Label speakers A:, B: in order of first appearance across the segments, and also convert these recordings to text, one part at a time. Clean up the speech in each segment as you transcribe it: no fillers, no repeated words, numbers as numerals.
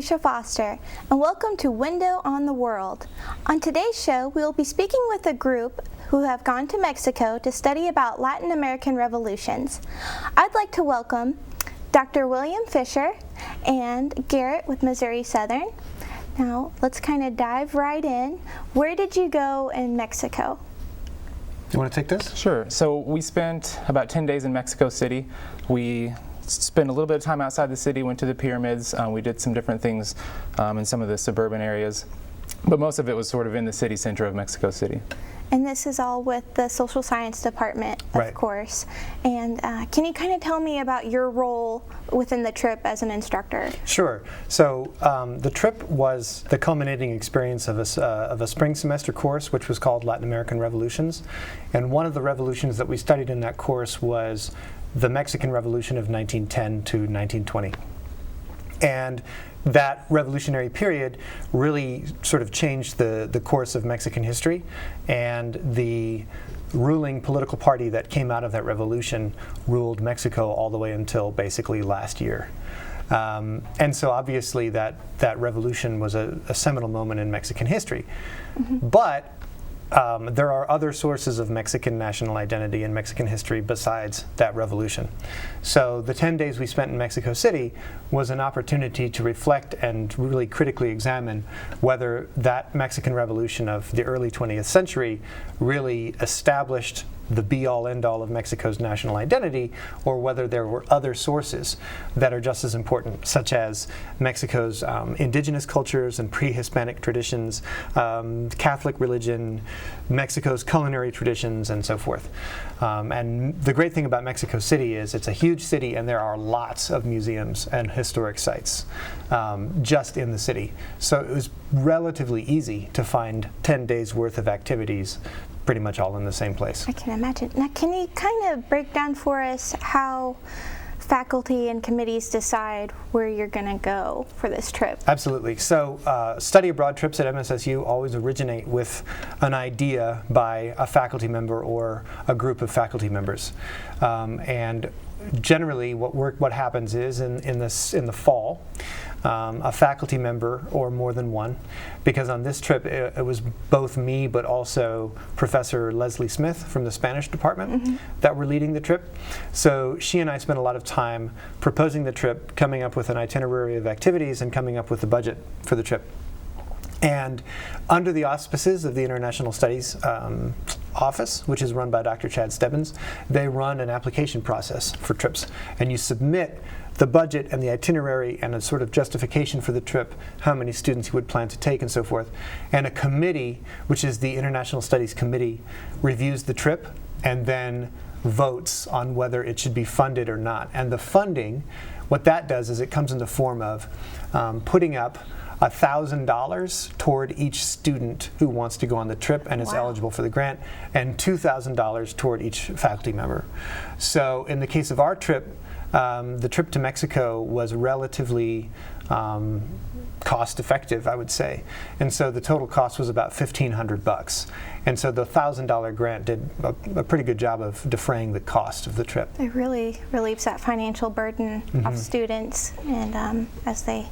A: Felicia Foster, and welcome to Window on the World. On today's show, we will be speaking with a group who have gone to Mexico to study about Latin American revolutions. I'd like to welcome Dr. William Fischer and Garrett with Missouri Southern. Now, let's kind of dive right in. Where did you go in Mexico?
B: You want to take this?
C: Sure. So we spent about 10 days in Mexico City. We spent a little bit of time outside the city, went to the pyramids. We did some different things in some of the suburban areas, but most of it was sort of in the city center of Mexico City.
A: And this is all with the social science department, of course. And can you kind of tell me about your role within the trip as an instructor?
B: Sure. So the trip was the culminating experience of a spring semester course, which was called Latin American Revolutions. And one of the revolutions that we studied in that course was the Mexican Revolution of 1910 to 1920. And that revolutionary period really sort of changed the course of Mexican history, and the ruling political party that came out of that revolution ruled Mexico all the way until basically last year. And so obviously that revolution was a seminal moment in Mexican history. Mm-hmm. But there are other sources of Mexican national identity and Mexican history besides that revolution. So the 10 days we spent in Mexico City was an opportunity to reflect and really critically examine whether that Mexican revolution of the early 20th century really established the be-all, end-all of Mexico's national identity, or whether there were other sources that are just as important, such as Mexico's indigenous cultures and pre-Hispanic traditions, Catholic religion, Mexico's culinary traditions, and so forth. And the great thing about Mexico City is it's a huge city, and there are lots of museums and historic sites just in the city. So it was relatively easy to find 10 days worth of activities pretty much all in the same place.
A: I can imagine. Now, can you kind of break down for us how faculty and committees decide where you're going to go for this trip?
B: Absolutely. So study abroad trips at MSSU always originate with an idea by a faculty member or a group of faculty members. And generally what happens is in the fall, a faculty member or more than one, because on this trip it was both me but also Professor Leslie Smith from the Spanish department that were leading the trip. So she and I spent a lot of time proposing the trip, coming up with an itinerary of activities, and coming up with the budget for the trip. And under the auspices of the International Studies Office, which is run by Dr. Chad Stebbins, they run an application process for trips. And you submit the budget and the itinerary and a sort of justification for the trip, how many students you would plan to take and so forth. And a committee, which is the International Studies Committee, reviews the trip and then votes on whether it should be funded or not. And the funding, what that does is it comes in the form of putting up $1,000 toward each student who wants to go on the trip and is eligible for the grant, and $2,000 toward each faculty member. So in the case of our trip, the trip to Mexico was relatively cost effective, I would say. And so the total cost was about $1,500. And so the $1,000 grant did a pretty good job of defraying the cost of the trip.
A: It really relieves that financial burden of students and as they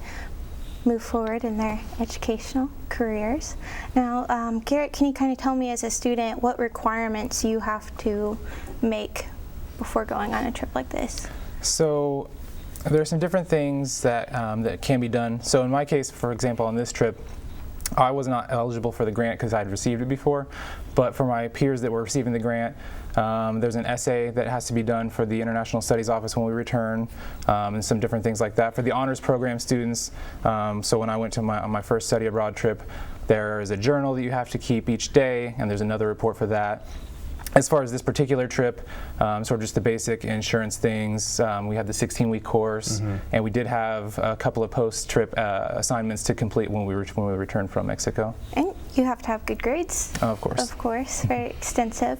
A: move forward in their educational careers. Now, Garrett, can you kind of tell me as a student what requirements you have to make before going on a trip like this?
C: So there are some different things that that can be done. So in my case, for example, on this trip, I was not eligible for the grant because I'd received it before, but for my peers that were receiving the grant, there's an essay that has to be done for the International Studies Office when we return, and some different things like that. For the honors program students, so when I went to on my first study abroad trip, there is a journal that you have to keep each day, and there's another report for that. As far as this particular trip, sort of just the basic insurance things, we had the 16-week course, and we did have a couple of post-trip assignments to complete when we returned from Mexico.
A: And you have to have good grades.
C: Of course.
A: Of course, very extensive.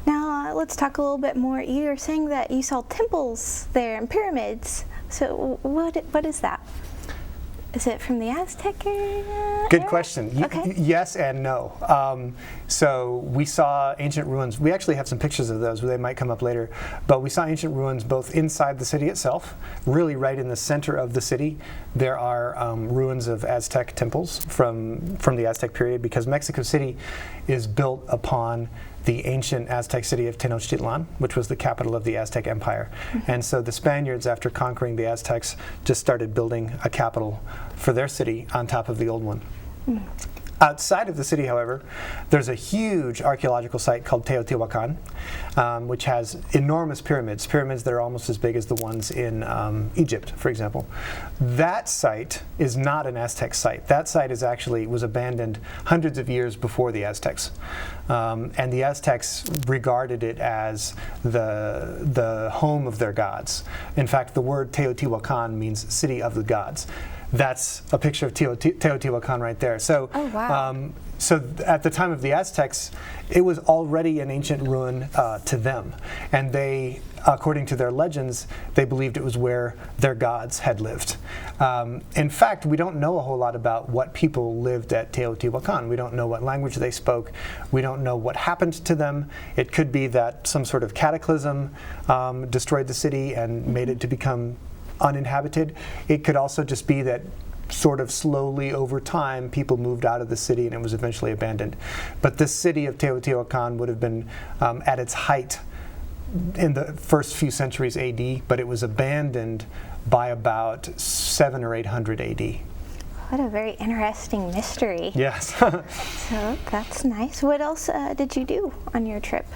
A: Now let's talk a little bit more. You were saying that you saw temples there and pyramids. So what is that? Is it from the Aztec area?
B: Good question.
A: Okay.
B: Yes and no. So we saw ancient ruins. We actually have some pictures of those. They might come up later. But we saw ancient ruins both inside the city itself, really right in the center of the city. There are ruins of Aztec temples from the Aztec period, because Mexico City is built upon the ancient Aztec city of Tenochtitlan, which was the capital of the Aztec Empire. And so the Spaniards, after conquering the Aztecs, just started building a capital for their city on top of the old one. Outside of the city, however, there's a huge archaeological site called Teotihuacan, which has enormous pyramids that are almost as big as the ones in Egypt, for example. That site is not an Aztec site. That site was abandoned hundreds of years before the Aztecs. And the Aztecs regarded it as the home of their gods. In fact, the word Teotihuacan means city of the gods. That's a picture of Teotihuacan right there. So,
A: oh, wow.
B: So at the time of the Aztecs, it was already an ancient ruin to them. And they, according to their legends, they believed it was where their gods had lived. In fact, we don't know a whole lot about what people lived at Teotihuacan. We don't know what language they spoke. We don't know what happened to them. It could be that some sort of cataclysm destroyed the city and made it to become uninhabited. It could also just be that sort of slowly over time people moved out of the city and it was eventually abandoned. But the city of Teotihuacan would have been at its height in the first few centuries AD, but it was abandoned by about 700 or 800 AD.
A: What a very interesting mystery.
B: Yes.
A: So that's nice. What else did you do on your trip?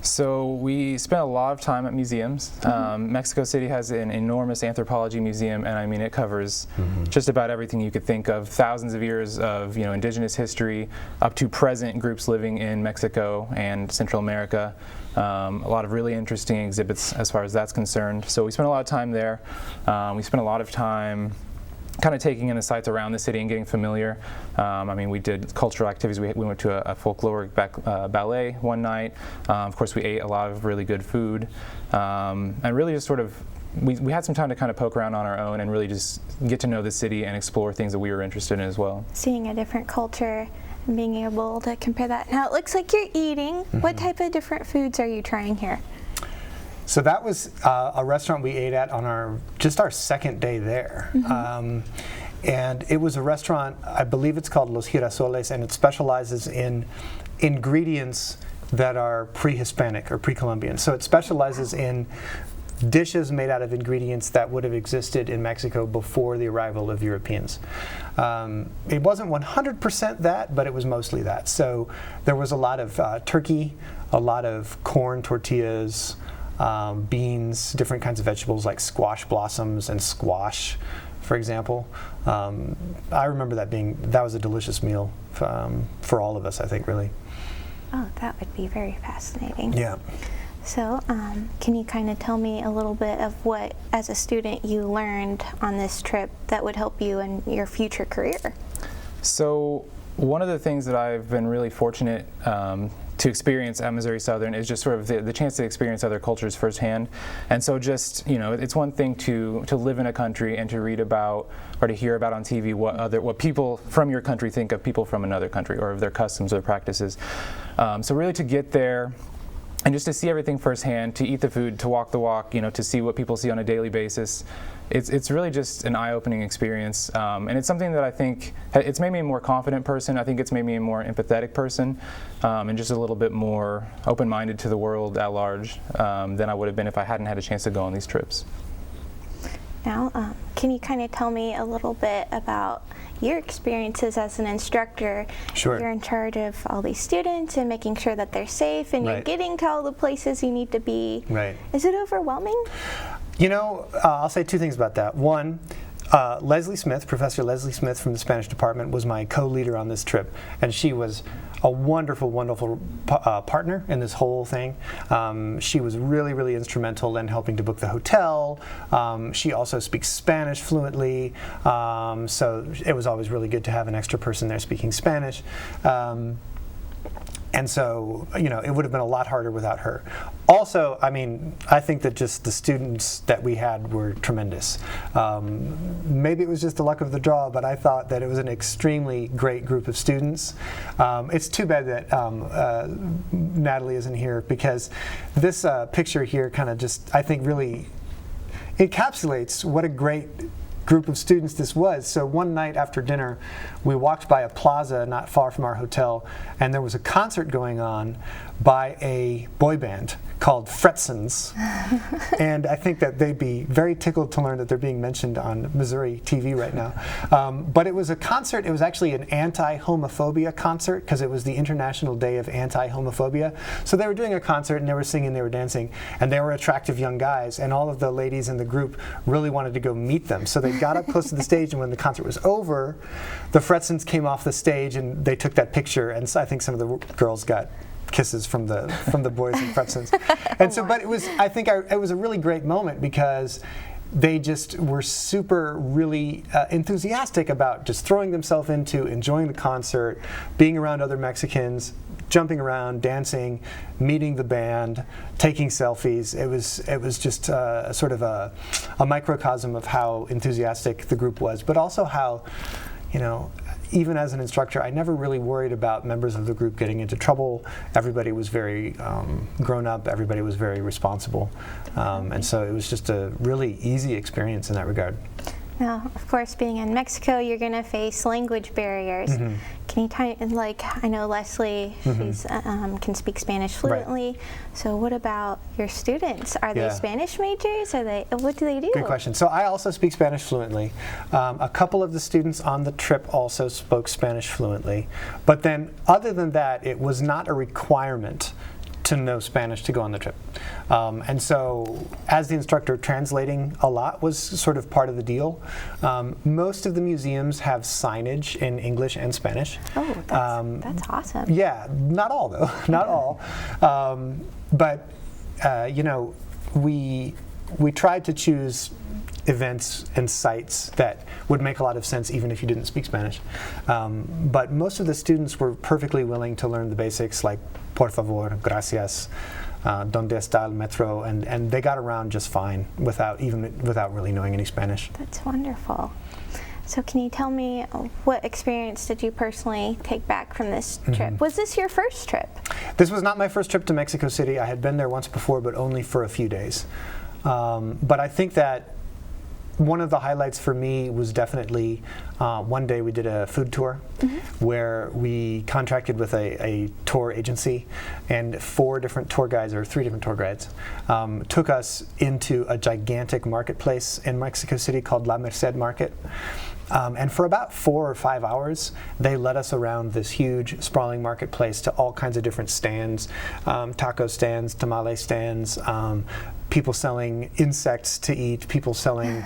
C: So we spent a lot of time at museums. Mexico City has an enormous anthropology museum, and I mean it covers just about everything you could think of. Thousands of years of indigenous history up to present groups living in Mexico and Central America. A lot of really interesting exhibits as far as that's concerned. So we spent a lot of time there. We spent a lot of time kind of taking in the sights around the city and getting familiar. I mean, we did cultural activities. We went to a folkloric ballet one night. Of course, we ate a lot of really good food. And really just sort of, we had some time to kind of poke around on our own and really just get to know the city and explore things that we were interested in as well.
A: Seeing a different culture and being able to compare that. Now, it looks like you're eating. What type of different foods are you trying here?
B: So that was a restaurant we ate at on our second day there. And it was a restaurant, I believe it's called Los Girasoles, and it specializes in ingredients that are pre-Hispanic or pre-Columbian. So it specializes in dishes made out of ingredients that would have existed in Mexico before the arrival of Europeans. It wasn't 100% that, but it was mostly that. So there was a lot of turkey, a lot of corn tortillas, beans, different kinds of vegetables like squash blossoms and squash, for example. I remember that was a delicious meal for all of us, I think, really.
A: Oh, that would be very fascinating.
B: Yeah.
A: So, can you kind of tell me a little bit of what, as a student, you learned on this trip that would help you in your future career?
C: So, one of the things that I've been really fortunate to experience at Missouri Southern is just sort of the chance to experience other cultures firsthand. And so just, it's one thing to live in a country and to read about or to hear about on TV what people from your country think of people from another country or of their customs or practices. So really to get there and just to see everything firsthand, to eat the food, to walk the walk, to see what people see on a daily basis. It's really just an eye-opening experience, and it's something that I think it's made me a more confident person. I think it's made me a more empathetic person, and just a little bit more open-minded to the world at large than I would have been if I hadn't had a chance to go on these trips.
A: Now, can you kind of tell me a little bit about your experiences as an instructor?
B: Sure.
A: You're in charge of all these students and making sure that they're safe and you're getting to all the places you need to be.
B: Right.
A: Is it overwhelming?
B: I'll say two things about that. One, Leslie Smith, Professor Leslie Smith from the Spanish department, was my co-leader on this trip, and she was a wonderful, wonderful partner in this whole thing. She was really, really instrumental in helping to book the hotel. She also speaks Spanish fluently, so it was always really good to have an extra person there speaking Spanish. And so, you know, it would have been a lot harder without her. Also, I mean, I think that just the students that we had were tremendous. Maybe it was just the luck of the draw, but I thought that it was an extremely great group of students. It's too bad that Natalie isn't here, because this picture here kind of just, I think, really encapsulates what a great group of students this was. So one night after dinner, we walked by a plaza not far from our hotel, and there was a concert going on by a boy band called Fretsons. And I think that they'd be very tickled to learn that they're being mentioned on Missouri TV right now. But it was a concert, it was actually an anti-homophobia concert, because it was the International Day of Anti-Homophobia. So they were doing a concert, and they were singing, they were dancing, and they were attractive young guys, and all of the ladies in the group really wanted to go meet them. So they got up close to the stage, and when the concert was over, the Fretsons came off the stage and they took that picture, and so I think some of the girls got kisses from the boys and Fretsons. And so, but it was, I think it was a really great moment, because they just were really enthusiastic about just throwing themselves into enjoying the concert, being around other Mexicans, jumping around, dancing, meeting the band, taking selfies. It was just sort of a microcosm of how enthusiastic the group was, but also how, you know, even as an instructor, I never really worried about members of the group getting into trouble. Everybody was very grown up, everybody was very responsible. And so it was just a really easy experience in that regard.
A: Now, of course, being in Mexico, you're going to face language barriers.
B: Mm-hmm.
A: Can you I know Leslie, she's can speak Spanish fluently.
B: Right.
A: So what about your students? Are
B: Yeah.
A: they Spanish majors? What do they do?
B: Good question. So I also speak Spanish fluently. A couple of the students on the trip also spoke Spanish fluently. But then, other than that, it was not a requirement to know Spanish to go on the trip. And so, as the instructor, translating a lot was sort of part of the deal. Most of the museums have signage in English and Spanish.
A: Oh, that's awesome.
B: Yeah, not all though, not all. But you know, we tried to choose events and sites that would make a lot of sense even if you didn't speak Spanish. But most of the students were perfectly willing to learn the basics, like por favor, gracias, donde está el metro, and they got around just fine without really knowing any Spanish.
A: That's wonderful. So can you tell me, what experience did you personally take back from this trip? Was this your first trip?
B: This was not my first trip to Mexico City. I had been there once before, but only for a few days. But I think that one of the highlights for me was definitely one day we did a food tour where we contracted with a tour agency, and 3 different tour guides took us into a gigantic marketplace in Mexico City called La Merced Market. And for about 4 or 5 hours, they led us around this huge, sprawling marketplace to all kinds of different stands, taco stands, tamale stands, people selling insects to eat, people selling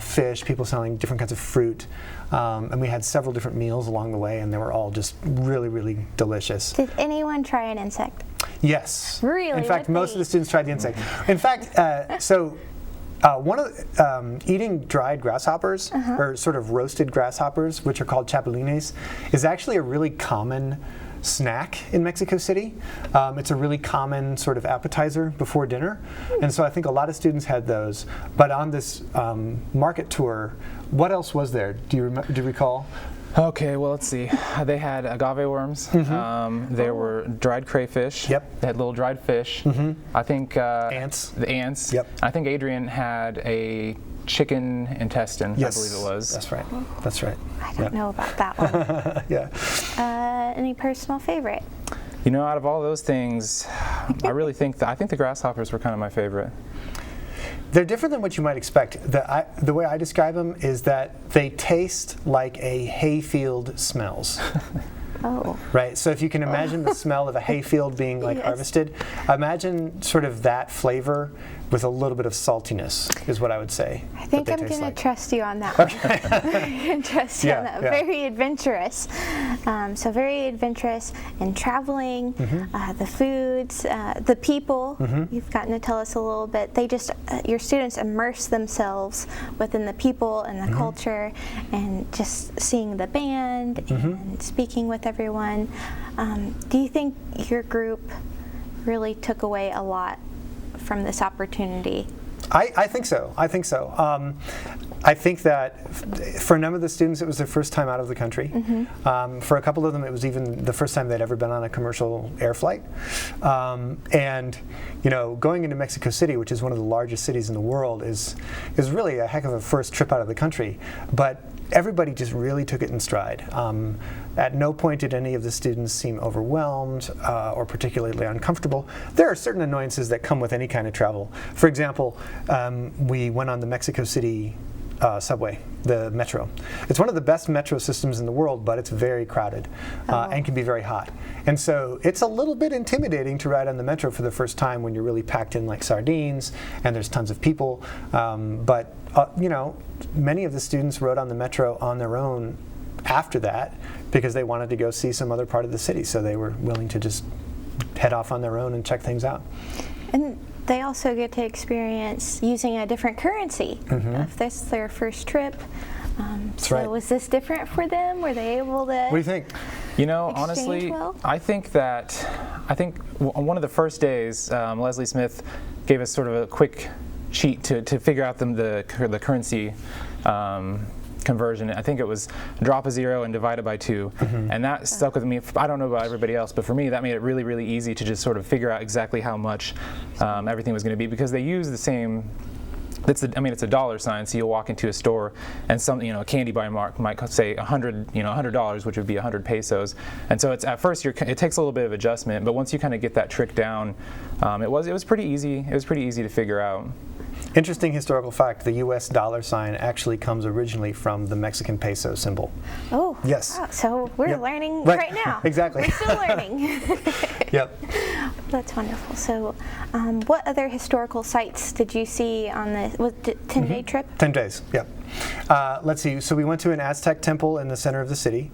B: fish, people selling different kinds of fruit. And we had several different meals along the way, and they were all just really, really delicious.
A: Did anyone try an insect?
B: Yes.
A: Really?
B: In fact, most of the students tried the insect. In fact, one of eating dried grasshoppers, or sort of roasted grasshoppers, which are called chapulines, is actually a really common snack in Mexico City. It's a really common sort of appetizer before dinner, and so I think a lot of students had those. But on this market tour, what else was there? Do you recall?
C: Okay, well, let's see. They had agave worms. There were dried crayfish.
B: Yep.
C: They had little dried fish. I think
B: ants.
C: The ants.
B: Yep.
C: I think Adrian had a chicken intestine.
B: Yes,
C: I believe it was.
B: That's right. That's right.
A: I don't know about that one.
B: Yeah.
A: Any personal favorite?
C: You know, out of all those things, I really think I think the grasshoppers were kind of my favorite.
B: They're different than what you might expect. The way I describe them is that they taste like a hayfield smells.
A: Oh.
B: Right, so if you can imagine the smell of a hayfield being like harvested, imagine sort of that flavor with a little bit of saltiness is what I would say.
A: I think I'm going to trust you on that one. I'm going to trust you on that.
B: Yeah.
A: Very adventurous. So very adventurous in traveling, the foods, the people. You've gotten to tell us a little bit. They just, your students immerse themselves within the people and the culture, and just seeing the band and speaking with everyone. everyone. Do you think your group really took away a lot from this opportunity?
B: I think so. I think so. I think that for a number of the students, it was their first time out of the country. For a couple of them, it was even the first time they'd ever been on a commercial air flight. And going into Mexico City, which is one of the largest cities in the world, is really a heck of a first trip out of the country. But everybody just really took it in stride. At no point did any of the students seem overwhelmed or particularly uncomfortable. There are certain annoyances that come with any kind of travel. For example, we went on the Mexico City subway, the metro. It's one of the best metro systems in the world, but it's very crowded and can be very hot. And so it's a little bit intimidating to ride on the metro for the first time when you're really packed in like sardines and there's tons of people. But many of the students rode on the metro on their own after that because they wanted to go see some other part of the city, so they were willing to just head off on their own and check things out.
A: And they also get to experience using a different currency. If this is their first trip. So was this different for them? Were they able to?
B: What do you think?
C: Honestly,
A: well?
C: I think on one of the first days, Leslie Smith gave us sort of a quick sheet to figure out the currency conversion. I think it was drop a 0 and divide it by 2, and that stuck with me. I don't know about everybody else, but for me that made it really, really easy to just sort of figure out exactly how much everything was going to be, because they use the same. It's a dollar sign, so you'll walk into a store and a candy bar might say $100, which would be 100 pesos. And so it's at first it takes a little bit of adjustment, but once you kind of get that trick down, it was pretty easy. It was pretty easy to figure out.
B: Interesting historical fact, the U.S. dollar sign actually comes originally from the Mexican peso symbol.
A: Oh,
B: yes.
A: Wow. So we're learning right now.
B: Exactly.
A: We're still learning.
B: Yep.
A: That's wonderful. So what other historical sites did you see on this? Was it a 10-day trip?
B: 10 days, yep. Let's see, so we went to an Aztec temple in the center of the city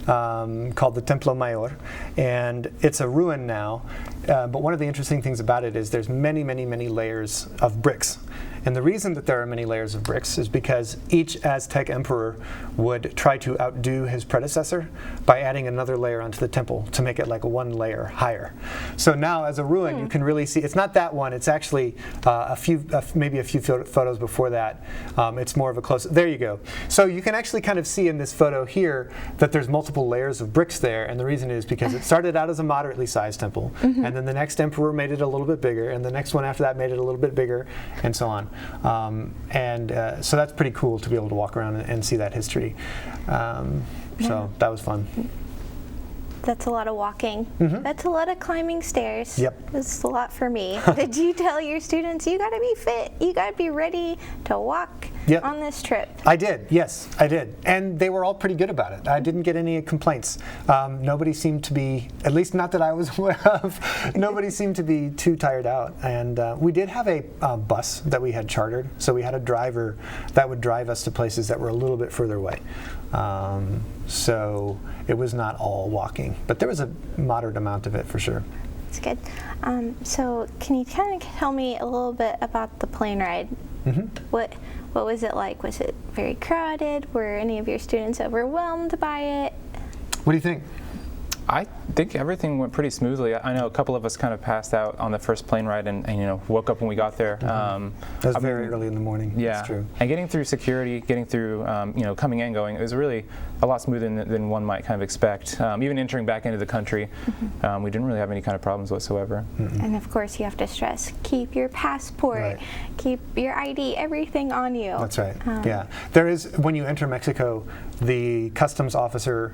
B: called the Templo Mayor, and it's a ruin now, but one of the interesting things about it is there's many, many, many layers of bricks. And the reason that there are many layers of bricks is because each Aztec emperor would try to outdo his predecessor by adding another layer onto the temple to make it like one layer higher. So now as a ruin, you can really see, it's not that one, it's actually maybe a few photos before that. It's more of a close, there you go. So you can actually kind of see in this photo here that there's multiple layers of bricks there, and the reason is because it started out as a moderately sized temple, and then the next emperor made it a little bit bigger, and the next one after that made it a little bit bigger, and so on. So that's pretty cool to be able to walk around and see that history. So that was fun.
A: That's a lot of walking. That's a lot of climbing stairs.
B: Yep.
A: That's a lot for me. Did you tell your students, you got to be fit, you got to be ready to walk on this trip?
B: I did, yes, I did. And they were all pretty good about it. I didn't get any complaints. Nobody seemed to be, at least not that I was aware of, nobody seemed to be too tired out. And we did have a bus that we had chartered, so we had a driver that would drive us to places that were a little bit further away. So it was not all walking, but there was a moderate amount of it for sure.
A: That's good. So can you kind of tell me a little bit about the plane ride? What was it like? Was it very crowded? Were any of your students overwhelmed by it?
B: What do you think?
C: I think everything went pretty smoothly. I know a couple of us kind of passed out on the first plane ride and woke up when we got there.
B: That was very early in the morning.
C: Yeah,
B: that's true.
C: And getting through security, getting through coming and going, it was really a lot smoother than one might kind of expect. Even entering back into the country, we didn't really have any kind of problems whatsoever.
A: And of course, you have to stress: keep your passport, keep your ID, everything on you.
B: That's right. Yeah, there is, when you enter Mexico, the customs officer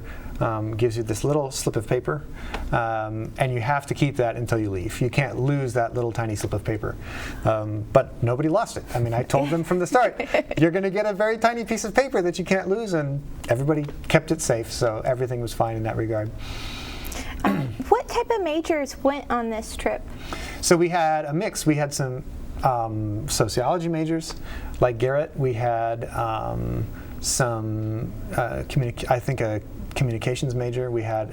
B: gives you this little slip of paper, and you have to keep that until you leave. You can't lose that little tiny slip of paper. But nobody lost it. I mean, I told them from the start, you're going to get a very tiny piece of paper that you can't lose, and everybody kept it safe, so everything was fine in that regard.
A: What type of majors went on this trip?
B: So we had a mix. We had some sociology majors, like Garrett. We had some, I think a communications major. We had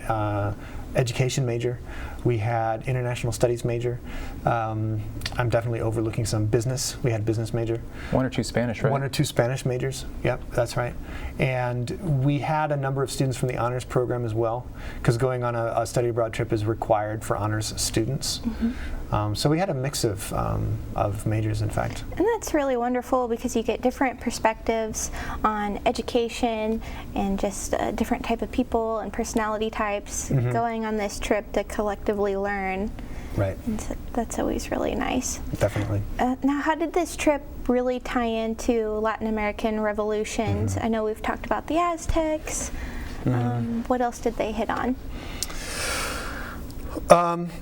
B: education major. We had international studies major. I'm definitely overlooking some business. We had business major.
C: 1 or 2 Spanish, right?
B: 1 or 2 Spanish majors. Yep, that's right. And we had a number of students from the honors program as well, because going on a study abroad trip is required for honors students. So we had a mix of majors, in fact.
A: And that's really wonderful because you get different perspectives on education and just a different type of people and personality types going on this trip to collectively learn.
B: Right.
A: And so that's always really nice.
B: Definitely.
A: Now, how did this trip really tie into Latin American revolutions? I know we've talked about the Aztecs. What else did they hit on?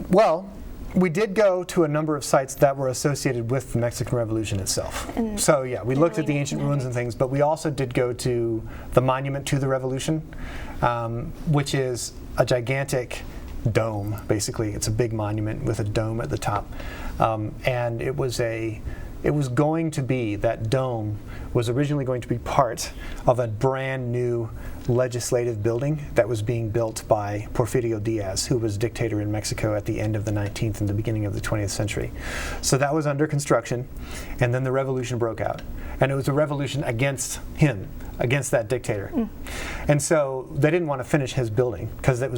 B: Well, we did go to a number of sites that were associated with the Mexican Revolution itself. So yeah, we looked at the ancient ruins and things, but we also did go to the monument to the revolution, which is a gigantic dome, basically. It's a big monument with a dome at the top. And it was going to be, that dome was originally going to be part of a brand new legislative building that was being built by Porfirio Diaz, who was dictator in Mexico at the end of the 19th and the beginning of the 20th century. So that was under construction, and then the revolution broke out. And it was a revolution against him, against that dictator. And so they didn't want to finish his building because it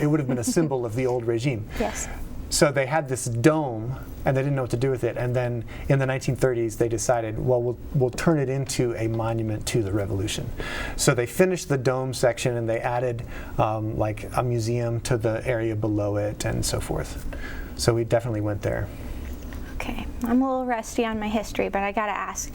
B: would have been a symbol of the old regime.
A: Yes.
B: So they had this dome, and they didn't know what to do with it. And then in the 1930s, they decided, well, we'll turn it into a monument to the revolution. So they finished the dome section, and they added like a museum to the area below it, and so forth. So we definitely went there.
A: Okay, I'm a little rusty on my history, but I gotta ask,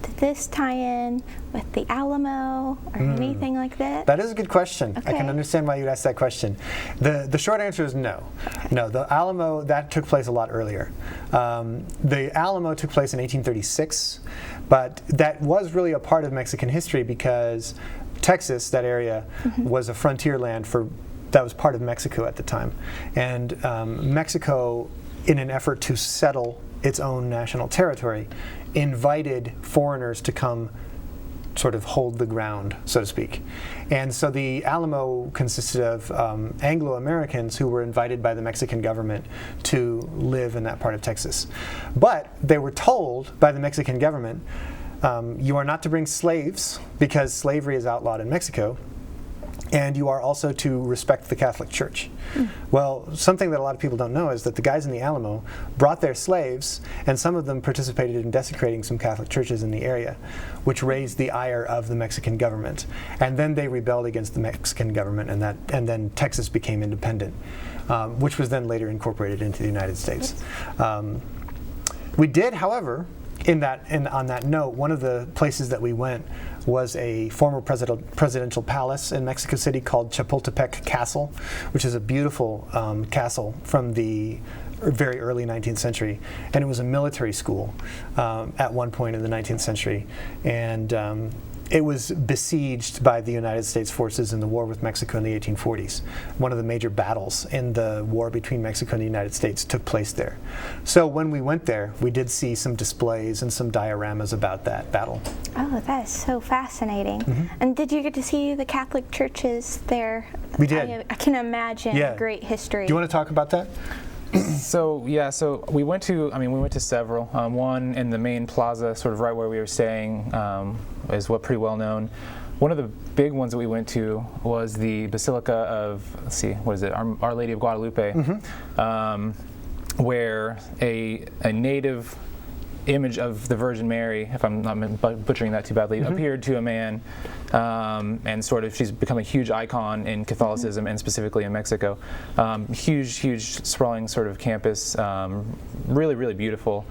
A: did this tie in with the Alamo or anything like that?
B: That is a good question.
A: Okay.
B: I can understand why you'd ask that question. The short answer is no.
A: Okay.
B: No, the Alamo, that took place a lot earlier. The Alamo took place in 1836, but that was really a part of Mexican history because Texas, that area, was a frontier land that was part of Mexico at the time. And Mexico, in an effort to settle its own national territory, invited foreigners to come sort of hold the ground, so to speak. And so the Alamo consisted of Anglo-Americans who were invited by the Mexican government to live in that part of Texas. But they were told by the Mexican government, you are not to bring slaves because slavery is outlawed in Mexico, and you are also to respect the Catholic Church. Well, something that a lot of people don't know is that the guys in the Alamo brought their slaves, and some of them participated in desecrating some Catholic churches in the area, which raised the ire of the Mexican government. And then they rebelled against the Mexican government, and then Texas became independent, which was then later incorporated into the United States. We did, however, on that note, one of the places that we went was a former presidential palace in Mexico City called Chapultepec Castle, which is a beautiful castle from the very early 19th century. And it was a military school at one point in the 19th century. And it was besieged by the United States forces in the war with Mexico in the 1840s. One of the major battles in the war between Mexico and the United States took place there. So when we went there, we did see some displays and some dioramas about that battle.
A: Oh, that is so fascinating. And did you get to see the Catholic churches there?
B: We did.
A: I can imagine great history.
B: Do you want to talk about that?
C: So we went to several. One in the main plaza, sort of right where we were staying, is pretty well known. One of the big ones that we went to was the Basilica of, Our Lady of Guadalupe, where a native image of the Virgin Mary, if I'm not butchering that too badly, appeared to a man, and sort of she's become a huge icon in Catholicism and specifically in Mexico. Huge, sprawling sort of campus, really, really beautiful.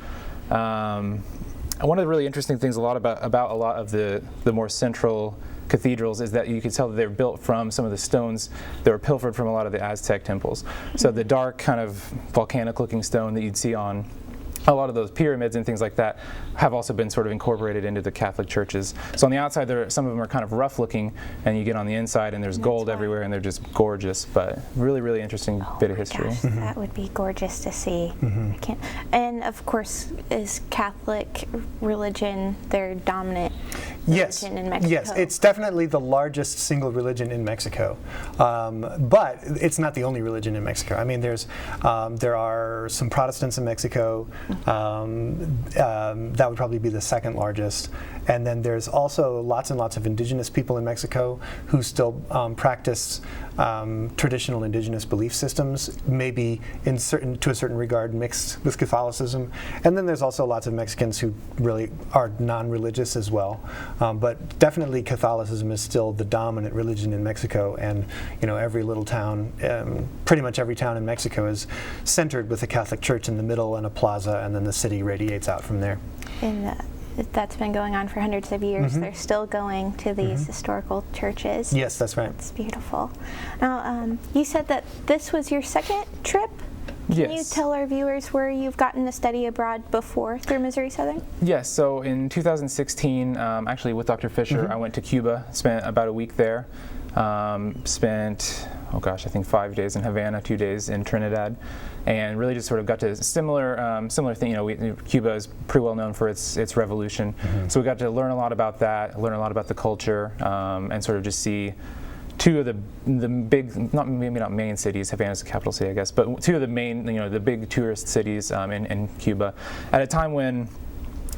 C: One of the really interesting things about a lot of the more central cathedrals is that you could tell that they're built from some of the stones that were pilfered from a lot of the Aztec temples. So the dark kind of volcanic looking stone that you'd see on a lot of those pyramids and things like that have also been sort of incorporated into the Catholic churches. So on the outside, some of them are kind of rough looking, and you get on the inside and there's gold everywhere and they're just gorgeous, but really, really interesting bit of history.
A: Gosh, that would be gorgeous to see. I can't. And of course, is Catholic religion their dominant religion in Mexico.
B: Yes, it's definitely the largest single religion in Mexico, but it's not the only religion in Mexico. I mean, there are some Protestants in Mexico. That would probably be the second largest, and then there's also lots and lots of indigenous people in Mexico who still practice traditional indigenous belief systems, maybe to a certain regard mixed with Catholicism. And then there's also lots of Mexicans who really are non-religious as well. But definitely Catholicism is still the dominant religion in Mexico, and every little town, pretty much every town in Mexico is centered with a Catholic church in the middle and a plaza, and then the city radiates out from there.
A: And that's been going on for hundreds of years.
B: Mm-hmm.
A: They're still going to these historical churches.
B: Yes, that's right.
A: It's beautiful. Now, you said that this was your second trip. Can you tell our viewers where you've gotten to study abroad before through Missouri Southern?
C: Yes, so in 2016, actually with Dr. Fischer,
B: Mm-hmm.
C: I went to Cuba, spent about a week there, spent, I think 5 days in Havana, 2 days in Trinidad, and really just sort of got to similar thing. Cuba is pretty well known for its revolution,
B: Mm-hmm.
C: so we got to learn a lot about that, learn a lot about the culture, and sort of just see two of the big, maybe not main cities, Havana's the capital city, I guess, but two of the main, the big tourist cities in Cuba, at a time when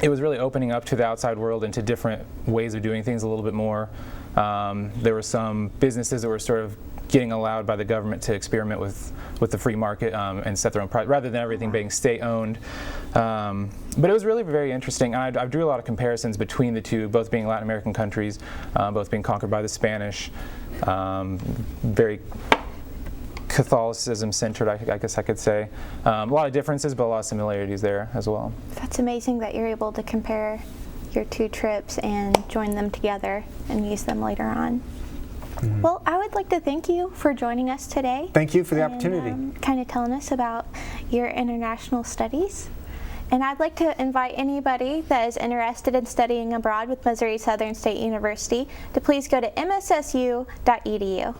C: it was really opening up to the outside world and to different ways of doing things a little bit more. There were some businesses that were sort of getting allowed by the government to experiment with the free market and set their own price, rather than everything being state-owned. But it was really very interesting. I drew a lot of comparisons between the two, both being Latin American countries, both being conquered by the Spanish, very Catholicism-centered, I guess I could say. A lot of differences, but a lot of similarities there as well.
A: That's amazing that you're able to compare your two trips and join them together and use them later on. Mm-hmm. Well, I would like to thank you for joining us today.
B: Thank you for the opportunity.
A: Kind of telling us about your international studies. And I'd like to invite anybody that is interested in studying abroad with Missouri Southern State University to please go to mssu.edu.